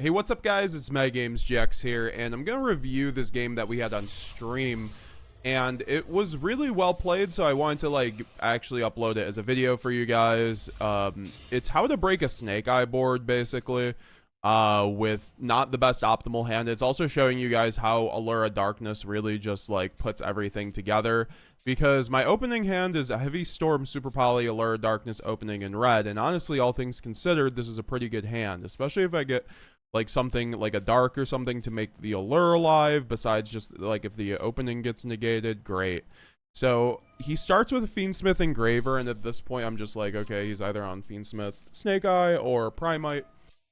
Hey, what's up guys, it's METAGAMESGX here, and I'm going to review this game that we had on stream, and it was really well played, so I wanted to actually upload it as a video for you guys. It's how to break a snake eye board, basically, with not the best optimal hand. It's also showing you guys how Allure of Darkness really just puts everything together, because my opening hand is a Heavy Storm, Super Poly, Allure of Darkness opening in red, and honestly, all things considered, this is a pretty good hand, especially if I get something like a dark or something to make the allure alive, besides just if the opening gets negated. Great. So he starts with a Fiendsmith Engraver, and at this point I'm just okay, he's either on Fiendsmith Snake Eye or Primite.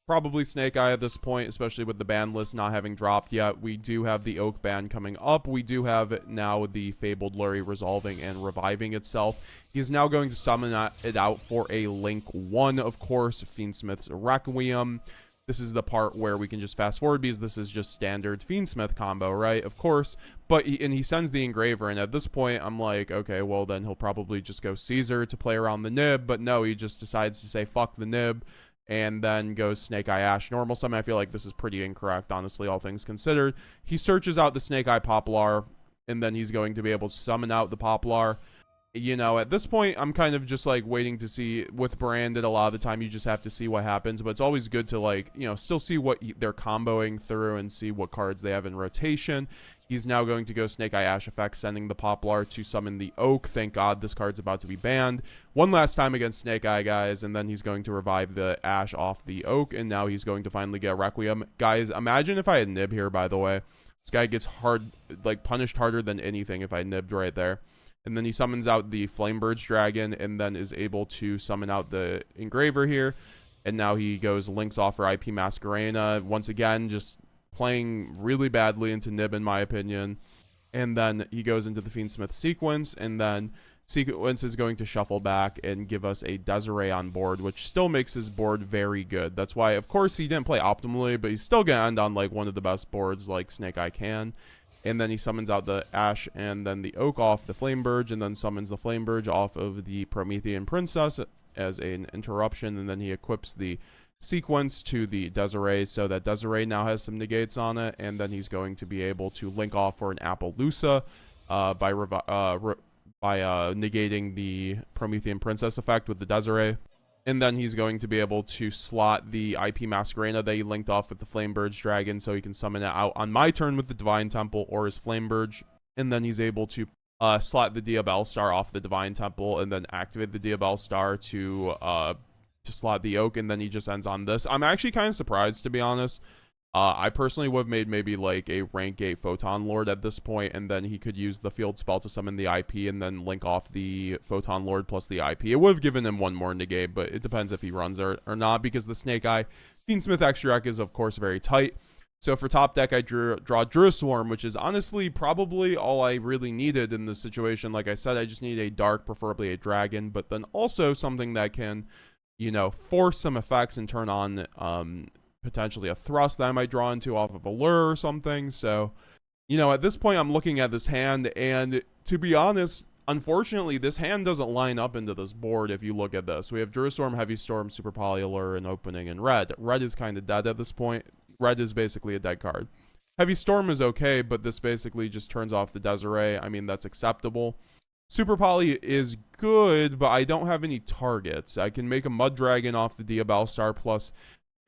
Probably Snake Eye at this point, especially with the ban list not having dropped yet. We do have the Oak ban coming up. We do have now the Fabled Lurie resolving and reviving itself. He's now going to summon it out for a Link 1, of course, Fiendsmith's Requiem. This is the part where we can just fast forward, because this is just standard Fiendsmith combo, right? Of course. But he sends the Engraver, and at this point, I'm like, okay, well, then he'll probably just go Caesar to play around the nib. But no, he just decides to say, fuck the nib, and then goes Snake Eye Ash. Normal summon, I feel like this is pretty incorrect, honestly, all things considered. He searches out the Snake Eye Poplar, and then he's going to be able to summon out the Poplar. You know, at this point, I'm kind of just waiting to see. With Branded, a lot of the time you just have to see what happens, but it's always good to still see what they're comboing through and see what cards they have in rotation. He's now going to go Snake Eye Ash effect, sending the Poplar to summon the Oak. Thank God this card's about to be banned one last time against Snake Eye, guys, and then he's going to revive the Ash off the Oak, and now he's going to finally get Requiem. Guys, imagine if I had Nib here, by the way. This guy gets punished harder than anything if I nibbed right there. And then he summons out the Flamebird's Dragon, and then is able to summon out the Engraver here. And now he goes Links off for IP Masquerena. Once again, just playing really badly into Nib, in my opinion. And then he goes into the Fiendsmith Sequence, and then Sequence is going to shuffle back and give us a Desiree on board, which still makes his board very good. That's why, of course, he didn't play optimally, but he's still going to end on one of the best boards Snake Eye can. And then he summons out the Ash and then the Oak off the Flamebird, and then summons the Flamebird off of the Promethean Princess as an interruption, and then he equips the Sequence to the Desiree, so that Desiree now has some negates on it, and then he's going to be able to link off for an Appaloosa by negating the Promethean Princess effect with the Desiree. And then he's going to be able to slot the IP Masquerena that he linked off with the Flamebird's Dragon, so he can summon it out on my turn with the Divine Temple or his Flamebird. And then he's able to slot the Diabell Star off the Divine Temple, and then activate the Diabell Star to slot the Oak, and then he just ends on this. I'm actually kind of surprised, to be honest. I personally would have made maybe a rank 8 Photon Lord at this point, and then he could use the field spell to summon the IP and then link off the Photon Lord plus the IP. It would have given him one more negate, but it depends if he runs or not, because the Snake Eye Fiendsmith extra deck is, of course, very tight. So for top deck, I draw Druiswarm, which is honestly probably all I really needed in this situation. Like I said, I just need a dark, preferably a dragon, but then also something that can, force some effects and turn on potentially a thrust that I might draw into off of a lure or something. So, at this point, I'm looking at this hand, and to be honest, unfortunately, this hand doesn't line up into this board if you look at this. We have Druiswarm, Heavy Storm, Super Poly, Allure, and opening in red. Red is kind of dead at this point. Red is basically a dead card. Heavy Storm is okay, but this basically just turns off the Desiree. I mean, that's acceptable. Super Poly is good, but I don't have any targets. I can make a Mud Dragon off the Diabell Star plus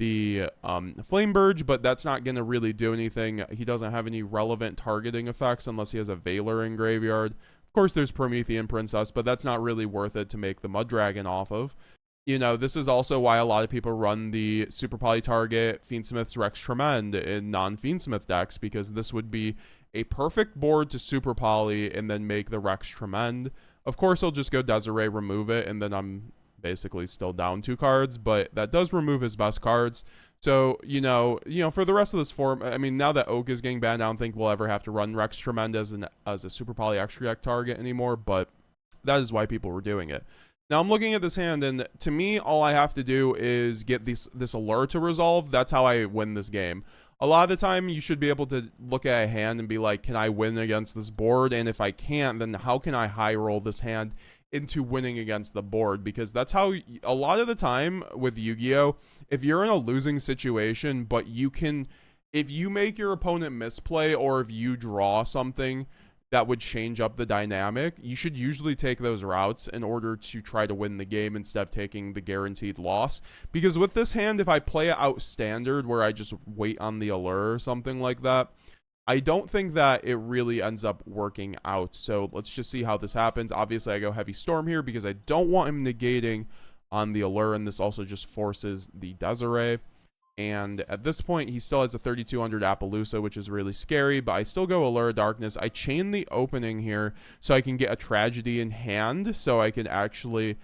the Flamebird, but that's not going to really do anything. He doesn't have any relevant targeting effects unless he has a Valor in graveyard. Of course, there's Promethean Princess, but that's not really worth it to make the Mud Dragon off of. This is also why a lot of people run the Super Poly target Fiendsmith's Rex Tremend in non-Fiendsmith decks, because this would be a perfect board to Super Poly and then make the Rex Tremend. Of course, I'll just go Desiree, remove it, and then I'm basically still down 2 cards, but that does remove his best cards. So, for the rest of this form, I mean, now that Oak is getting banned, I don't think we'll ever have to run Rex Tremend as a Super Poly extra deck target anymore, but that is why people were doing it. Now, I'm looking at this hand, and to me, all I have to do is get this Allure to resolve. That's how I win this game. A lot of the time, you should be able to look at a hand and be like, can I win against this board? And if I can't, then how can I high roll this hand into winning against the board, because that's how a lot of the time with Yu-Gi-Oh, if you're in a losing situation, but you can, if you make your opponent misplay or if you draw something that would change up the dynamic, you should usually take those routes in order to try to win the game instead of taking the guaranteed loss. Because with this hand, if I play it out standard where I just wait on the allure or something like that, I don't think that it really ends up working out. So let's just see how this happens. Obviously, I go Heavy Storm here because I don't want him negating on the allure, and this also just forces the Desiree. And at this point, he still has a 3200 Appaloosa, which is really scary, but I still go Allure of Darkness. I chain the opening here so I can get a Tragedy in hand, so I can actually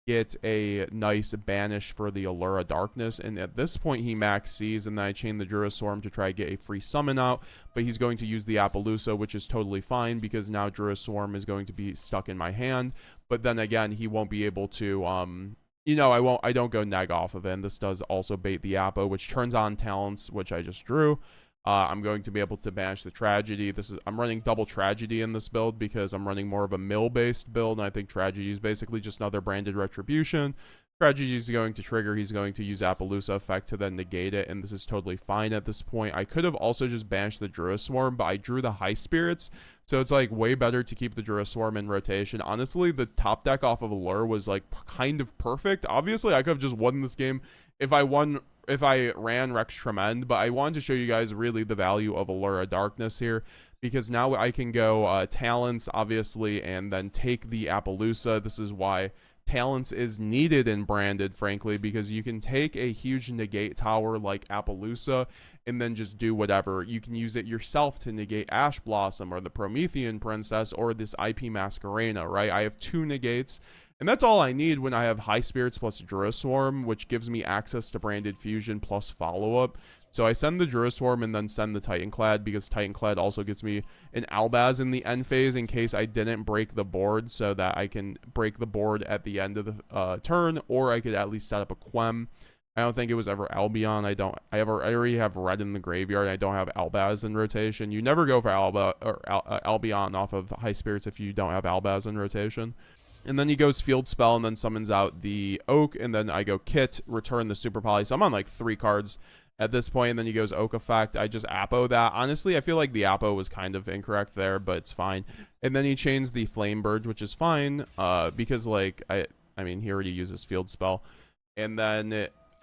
get a nice banish for the Allure of Darkness. And at this point, he max sees, and then I chain the Druid Swarm to try to get a free summon out, but he's going to use the Appaloosa, which is totally fine because now Druid Swarm is going to be stuck in my hand. But then again, he won't be able to, you know, I don't go neg off of it, and this does also bait the Appo, which turns on talents, which I just drew. I'm going to be able to banish the Tragedy. I'm running double Tragedy in this build because I'm running more of a mill-based build, and I think Tragedy is basically just another branded retribution. Tragedy is going to trigger. He's going to use Appaloosa effect to then negate it, and this is totally fine at this point. I could have also just banished the Druid Swarm, but I drew the High Spirits, so it's like way better to keep the Druid Swarm in rotation. Honestly, the top deck off of Allure was like kind of perfect. Obviously, I could have just won this game if I ran Rex Tremend, but I wanted to show you guys really the value of Allure of Darkness here, because now I can go Talents, obviously, and then take the Appaloosa. This is why Talents is needed in branded, frankly, because you can take a huge negate tower like Appaloosa and then just do whatever. You can use it yourself to negate Ash Blossom or the Promethean Princess or this IP Masquerena, right? I have 2 negates, and that's all I need when I have High Spirits plus Druid Swarm, which gives me access to branded fusion plus follow-up. So I send the Druid Swarm and then send the Titanclad, because Titanclad also gets me an Albaz in the end phase in case I didn't break the board, so that I can break the board at the end of the turn, or I could at least set up a Quem. I don't think it was ever Albion. I already have red in the graveyard. I don't have Albaz in rotation. You never go for Albion off of High Spirits if you don't have Albaz in rotation. And then he goes Field Spell and then summons out the Oak, and then I go Kit, return the Super Poly. So I'm on like 3 cards at this point, and then he goes Oak Effect. I just Appo that. Honestly, I feel like the Appo was kind of incorrect there, but it's fine. And then he chains the Flame Burge, which is fine, because like I mean, he already uses Field Spell. And then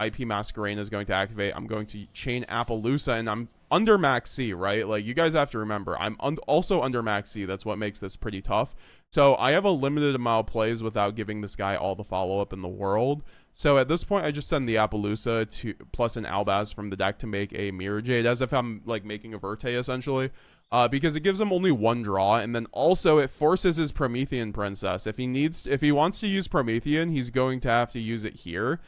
IP Masquerena is going to activate. I'm going to chain Appaloosa, and I'm under max C, right? Like, you guys have to remember, I'm also under max C. That's what makes this pretty tough. So I have a limited amount of plays without giving this guy all the follow-up in the world. So at this point, I just send the Appaloosa to plus an Albaz from the deck to make a mirrorjade, as if I'm like making a Verte essentially, because it gives him only 1 draw, and then also it forces his Promethean Princess. If he wants to use Promethean, he's going to have to use it here,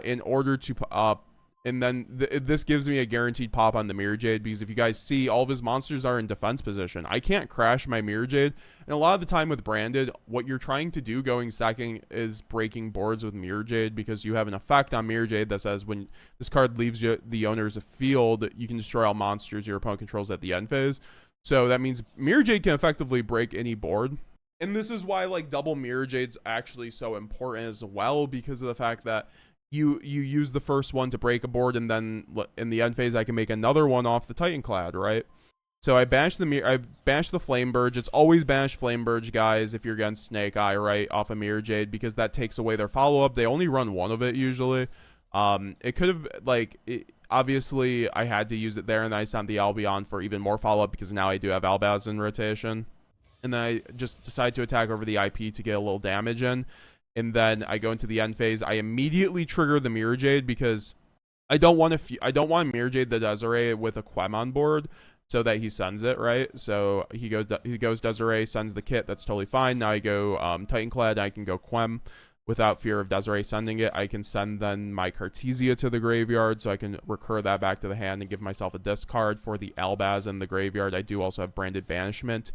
in order to and then this gives me a guaranteed pop on the Mirrorjade, because if you guys see, all of his monsters are in defense position. I can't crash my Mirrorjade, and a lot of the time with branded, what you're trying to do going second is breaking boards with Mirrorjade, because you have an effect on Mirrorjade that says when this card leaves the owner's field, you can destroy all monsters your opponent controls at the end phase. So that means Mirrorjade can effectively break any board. And this is why like double Mirrorjade's actually so important as well, because of the fact that you use the first one to break a board, and then in the end phase I can make another one off the Titanclad, right? So I bash the Flame Burge. It's always bash Flame Burge, guys, if you're against Snake Eye, right, off a Mirrorjade, because that takes away their follow-up. They only run 1 of it usually. It could have, like, obviously I had to use it there, and then I sent the Albion for even more follow-up, because now I do have Albaz in rotation. And then I just decide to attack over the IP to get a little damage in. And then I go into the end phase. I immediately trigger the Mirrorjade, because I don't want Mirrorjade the Desiree with a Quem on board, so that he sends it, right? So he goes Desiree, sends the Kit. That's totally fine. Now I go Titanclad. I can go Quem without fear of Desiree sending it. I can send then my Cartesia to the graveyard, so I can recur that back to the hand and give myself a discard for the Albaz in the graveyard. I do also have branded Banishment.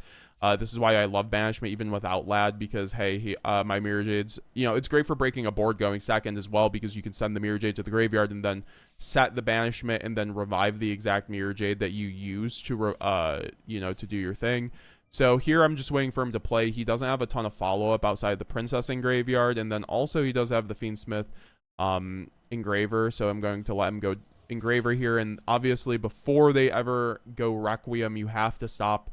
This is why I love Banishment even without Lad, because, hey, my Mirrorjades, you know, it's great for breaking a board going second as well, because you can send the Mirrorjade to the graveyard and then set the Banishment and then revive the exact Mirrorjade that you use to, you know, to do your thing. So here I'm just waiting for him to play. He doesn't have a ton of follow-up outside the Princess in Graveyard, and then also he does have the Fiendsmith Engraver, so I'm going to let him go Engraver here. And obviously before they ever go Requiem, you have to stop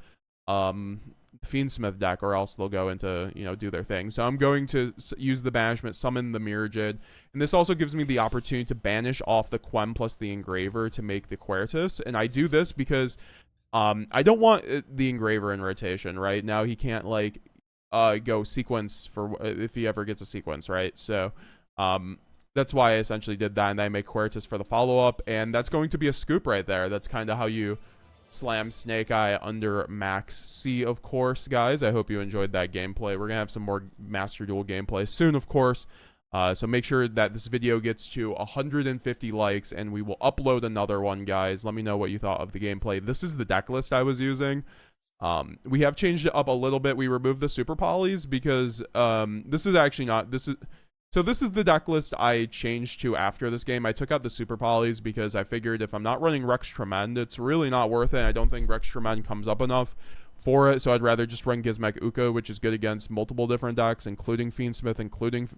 Fiendsmith deck, or else they'll go into, you know, do their thing. So I'm going to use the banishment, summon the mirrorjade, and this also gives me the opportunity to banish off the Quem plus the Engraver to make the Quertus. And I do this because I don't want the Engraver in rotation. Right now he can't like go sequence for if he ever gets a sequence, right? So that's why I essentially did that, and I make Quertus for the follow-up, and that's going to be a scoop right there. That's kind of how you slam Snake Eye under Max C, of course, guys. I hope you enjoyed that gameplay. We're going to have some more Master Duel gameplay soon, of course. So make sure that this video gets to 150 likes, and we will upload another one, guys. Let me know what you thought of the gameplay. This is the deck list I was using. We have changed it up a little bit. We removed the super polys because this is actually not... So this is the deck list I changed to after this game. I took out the super polys because I figured if I'm not running Rex Tremend, it's really not worth it. I don't think Rex Tremend comes up enough for it, so I'd rather just run Gizmek Uka, which is good against multiple different decks, including Fiendsmith, including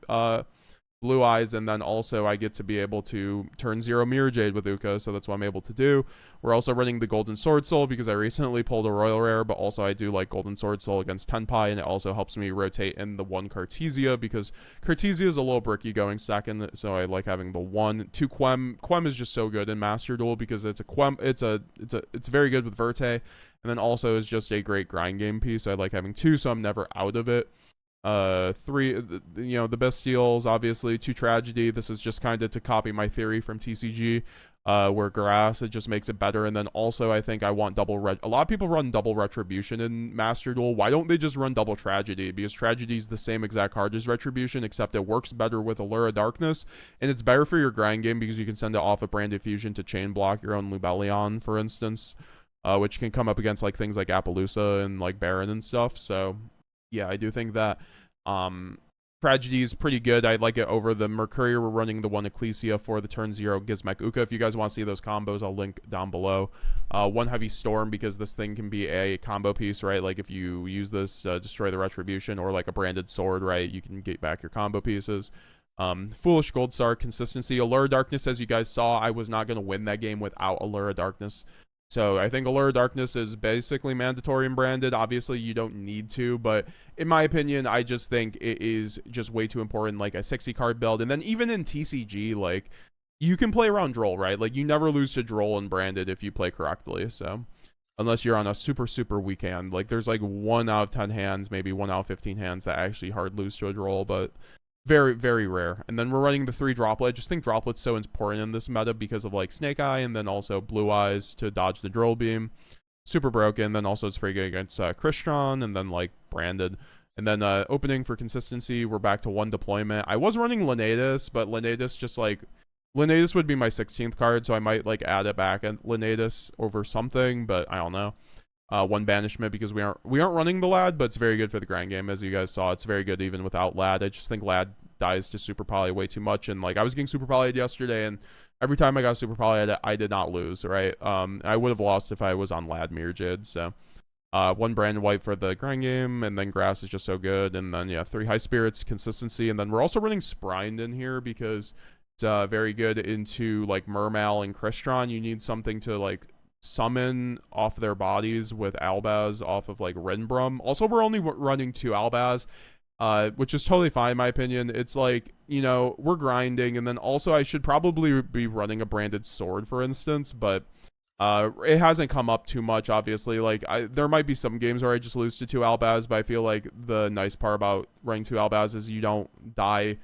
Blue Eyes, and then also I get to be able to turn 0 Mirrorjade with Uka, so that's what I'm able to do. We're also running the Golden Sword Soul because I recently pulled a Royal Rare, but also I do like Golden Sword Soul against Tenpai, and it also helps me rotate in the 1 Cartesia because Cartesia is a little bricky going second, so I like having the 1. 2 Quem. Quem is just so good in Master Duel because it's a Quem. It's very good with Verte, and then also is just a great grind game piece. So I like having 2, so I'm never out of it. 3, you know, the Bestials, obviously. 2 Tragedy. This is just kind of to copy my theory from TCG, where Grass, it just makes it better. And then also I think I want double a lot of people run double Retribution in Master Duel. Why don't they just run double Tragedy? Because Tragedy is the same exact card as Retribution, except it works better with Allure of Darkness, and it's better for your grind game because you can send it off a Branded Fusion to chain block your own Lubellion, for instance, which can come up against like things like Appaloosa and like Baron and stuff. So yeah, I do think that Tragedy is pretty good. I like it over the Mercurial. We're running the 1 Ecclesia for the turn 0 Gizmek Uka. If you guys want to see those combos, I'll link down below. 1 Heavy Storm because this thing can be a combo piece, right? Like if you use this, destroy the Retribution, or like a Branded Sword, right? You can get back your combo pieces. Foolish Gold Star, consistency. Allure of Darkness, as you guys saw, I was not going to win that game without Allure of Darkness. So I think Allure of Darkness is basically mandatory and branded. Obviously, you don't need to, but in my opinion, I just think it is just way too important, like a 60 card build. And then even in TCG, like, you can play around Droll, right? Like, you never lose to Droll and branded if you play correctly. So unless you're on a super, super weak hand. Like, there's like 1 out of 10 hands, maybe 1 out of 15 hands that actually hard lose to a Droll, but very, very rare. And then we're running the 3 Droplet. I just think Droplet's so important in this meta because of like Snake Eye and then also Blue Eyes to dodge the Droll Beam. Super broken. Then also it's pretty good against Crystron and then like branded. And then opening for consistency, we're back to 1 deployment. I was running Lenatus, but Lenatus just like... Lenatus would be my 16th card, so I might like add it back and Lenatus over something, but I don't know. 1 banishment because we aren't running the Lad, but it's very good for the grind game, as you guys saw. It's very good even without Lad. I just think Lad dies to super poly way too much, and like I was getting super polyed yesterday, and every time I got super polyed, I did not lose, right? I would have lost if I was on Lad Mirrorjade. So 1 brand white for the grind game, and then Grass is just so good, and then yeah, 3 High Spirits, consistency, and then we're also running Sprined in here because it's very good into like Mermal and Crystron. You need something to like summon off their bodies with Albaz off of like Rinbrum. Also, we're only running 2 Albaz, which is totally fine in my opinion. It's like, you know, we're grinding, and then also I should probably be running a branded sword, for instance, but it hasn't come up too much, obviously. Like there might be some games where I just lose to 2 Albaz, but I feel like the nice part about running 2 Albaz is you don't die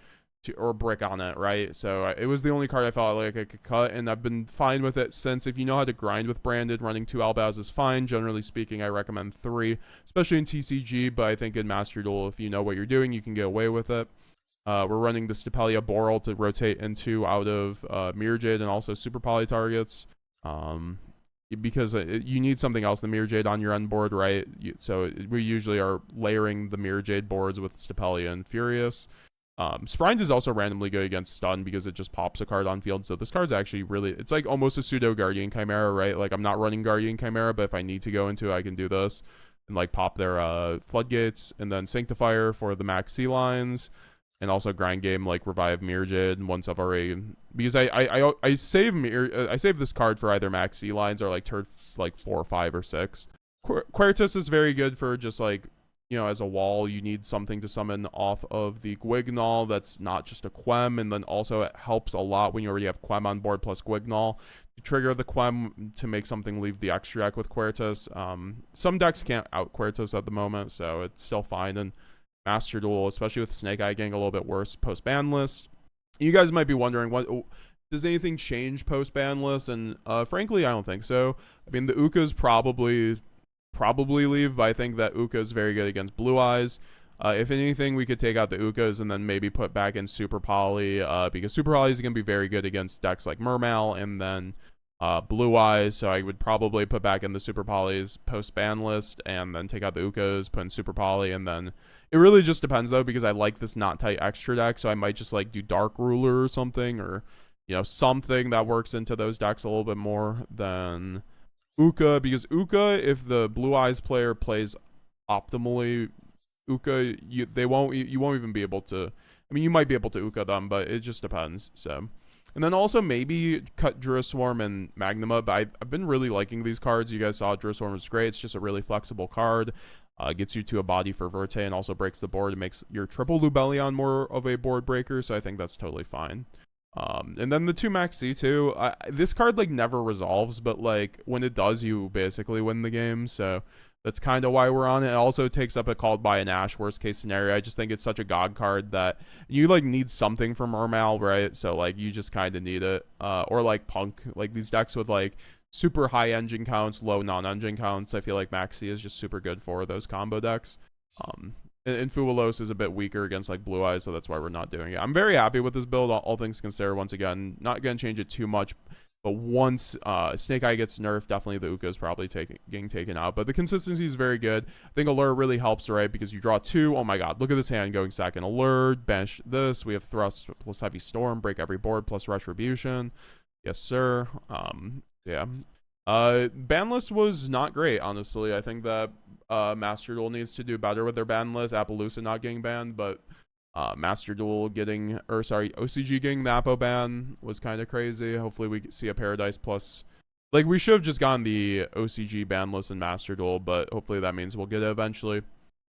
or brick on it, right? So it was the only card I felt like I could cut, and I've been fine with it since. If you know how to grind with branded, running 2 Albaz is fine. Generally speaking, I recommend 3, especially in TCG, but I think in Master Duel, if you know what you're doing, you can get away with it. We're running the Stapelia Boral to rotate into out of Mirrorjade and also Super Poly targets, because you need something else than Mirrorjade on your end board, right? So we usually are layering the Mirrorjade boards with Stapelia and Furious. Sprined is also randomly good against stun because it just pops a card on field. So this card's actually really, it's like almost a pseudo Guardian Chimera, right? Like I'm not running Guardian Chimera, but if I need to go into it, I can do this. and like pop their floodgates, and then Sanctifier for the max C lines, and also grind game like revive mirrorjade once I've already, because I save this card for either max C lines or like turn like 4, 5, or 6. Quertus is very good for just like, you know, as a wall, you need something to summon off of the Gwignall that's not just a Quem, and then also it helps a lot when you already have Quem on board plus Gwignall to trigger the Quem to make something leave the extra deck with Quertus. Some decks can't out Quertus at the moment, so it's still fine. And Master Duel, especially with Snake Eye, getting a little bit worse post Banlist. You guys might be wondering, what does anything change post Banlist? And frankly, I don't think so. I mean, the Ukas probably leave, but I think that Uka is very good against Blue Eyes. If anything, we could take out the Ukas and then maybe put back in Super Poly, because Super Poly is going to be very good against decks like Mermal and then Blue Eyes, so I would probably put back in the Super Polys post ban list and then take out the Ukas, put in Super Poly, and then it really just depends though, because I like this not tight extra deck, so I might just like do Dark Ruler or something, or you know, something that works into those decks a little bit more than Uka, because Uka, if the Blue Eyes player plays optimally, Uka, you won't even be able to, I mean, you might be able to Uka them, but it just depends. So, and then also maybe cut Druiswarm and Magnuma, but I've been really liking these cards. You guys saw Druiswarm was great. It's just a really flexible card. Gets you to a body for Verte and also breaks the board. It makes your triple Lubellion more of a board breaker, so I think that's totally fine. And then the 2 max C2, this card like never resolves, but like when it does, you basically win the game, so that's kind of why we're on it. It also takes up a Called by an Ash worst case scenario. I just think it's such a god card that you like need something from Mermal, right? So like you just kind of need it, or like Punk, like these decks with like super high engine counts, low non-engine counts. I feel like Maxi is just super good for those combo decks. And Fuwalos is a bit weaker against like Blue Eyes, so that's why we're not doing it. I'm very happy with this build, all things considered. Once again, not going to change it too much, but once Snake Eye gets nerfed, definitely the Uka is probably getting taken out. But the consistency is very good. I think Allure really helps, right? Because you draw 2. Oh my god, look at this hand going second. Allure, banish this. We have Thrust plus Heavy Storm, break every board plus Retribution. Yes, sir. Yeah. Banlist was not great, honestly. I think that Master Duel needs to do better with their ban list. Appaloosa not getting banned, but Master Duel getting, or sorry, OCG getting the Appo ban was kind of crazy. Hopefully we see a Paradise plus, like we should have just gotten the OCG ban list in Master Duel, but hopefully that means we'll get it eventually.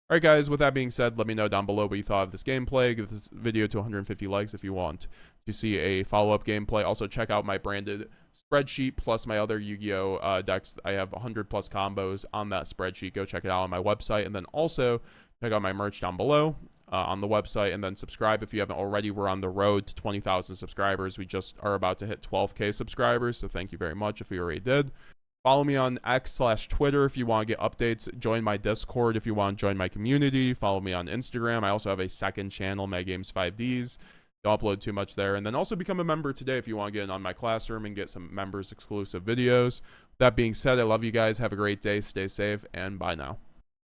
Alright guys, with that being said, let me know down below what you thought of this gameplay. Give this video to 150 likes if you want to see a follow-up gameplay. Also check out my branded spreadsheet plus my other Yu-Gi-Oh decks. I have 100 plus combos on that spreadsheet. Go check it out on my website, and then also check out my merch down below on the website, and then subscribe if you haven't already. We're on the road to 20,000 subscribers. We just are about to hit 12k subscribers, so thank you very much if you already did. Follow me on X/Twitter if you want to get updates. Join my Discord if you want to join my community. Follow me on Instagram. I also have a second channel, MetaGames5Ds. Don't upload too much there. And then also become a member today if you want to get in on my classroom and get some members exclusive videos. That being said, I love you guys. Have a great day. Stay safe, and bye now.